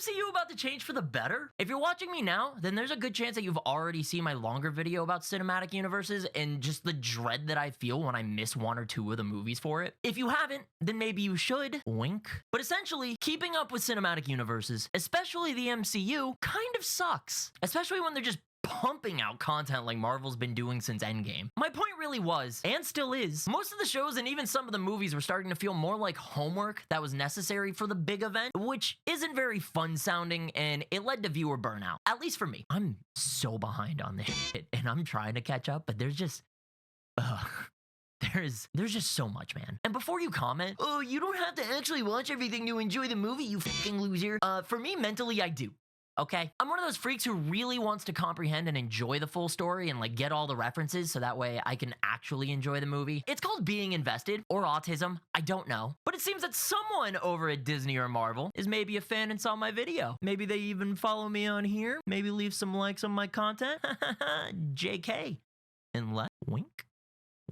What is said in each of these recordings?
MCU about to change for the better? If you're watching me now, then there's a good chance that you've already seen my longer video about cinematic universes and just the dread that I feel when I miss one or two of the movies for it. If you haven't, then maybe you should. Wink. But essentially, keeping up with cinematic universes, especially the MCU, kind of sucks. Especially when they're just pumping out content like Marvel's been doing since Endgame. My point really was, and still is, most of the shows and even some of the movies were starting to feel more like homework that was necessary for the big event, which isn't very fun sounding, and it led to viewer burnout. At least for me. I'm so behind on this shit, and I'm trying to catch up, but there's just... There's just so much, man. And before you comment, oh, you don't have to actually watch everything to enjoy the movie, you fucking loser. For me, mentally, I do. Okay? I'm one of those freaks who really wants to comprehend and enjoy the full story and like get all the references so that way I can actually enjoy the movie. It's called being invested or autism. I don't know. But it seems that someone over at Disney or Marvel is maybe a fan and saw my video. Maybe they even follow me on here. Maybe leave some likes on my content. JK. And wink.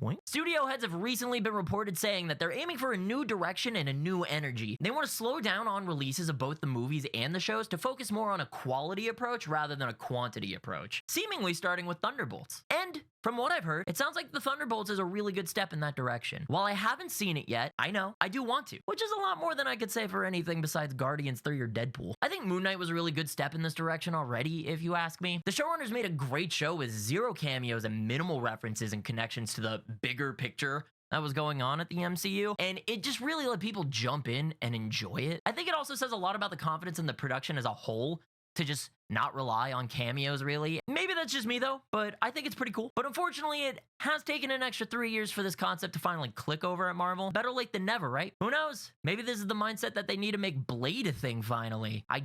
Wink. Studio heads have recently been reported saying that they're aiming for a new direction and a new energy. They want to slow down on releases of both the movies and the shows to focus more on a quality approach rather than a quantity approach, seemingly starting with Thunderbolts. And from what I've heard, it sounds like the Thunderbolts is a really good step in that direction. While I haven't seen it yet, I know, I do want to, which is a lot more than I could say for anything besides Guardians 3 or Deadpool. I think Moon Knight was a really good step in this direction already, if you ask me. The showrunners made a great show with zero cameos and minimal references and connections to the bigger picture that was going on at the MCU, and it just really let people jump in and enjoy it. I think it also says a lot about the confidence in the production as a whole to just not rely on cameos, really. Maybe that's just me, though, but I think it's pretty cool. But unfortunately, it has taken an extra 3 years for this concept to finally click over at Marvel. Better late than never, right? Who knows? Maybe this is the mindset that they need to make Blade a thing finally. I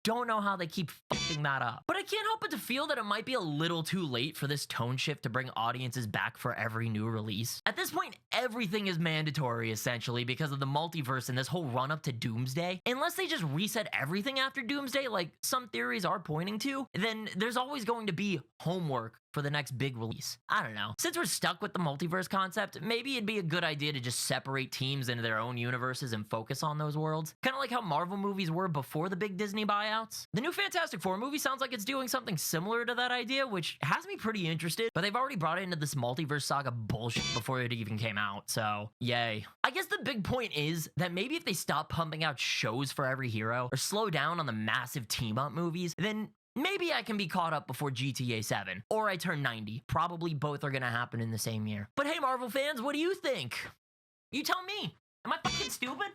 don't know how they keep fucking that up. But I can't help but to feel that it might be a little too late for this tone shift to bring audiences back for every new release. At this point, everything is mandatory, essentially, because of the multiverse and this whole run-up to Doomsday. Unless they just reset everything after Doomsday, like some theories are pointing to, then there's always going to be homework for the next big release. I don't know. Since we're stuck with the multiverse concept, maybe it'd be a good idea to just separate teams into their own universes and focus on those worlds. Kind of like how Marvel movies were before the big Disney buyouts. The new Fantastic Four movie sounds like it's doing something similar to that idea, which has me pretty interested, but they've already brought it into this multiverse saga bullshit before it even came out, so yay. I guess the big point is that maybe if they stop pumping out shows for every hero or slow down on the massive team-up movies, then maybe I can be caught up before GTA 7, or I turn 90. Probably both are gonna happen in the same year. But hey, Marvel fans, what do you think? You tell me. Am I fucking stupid?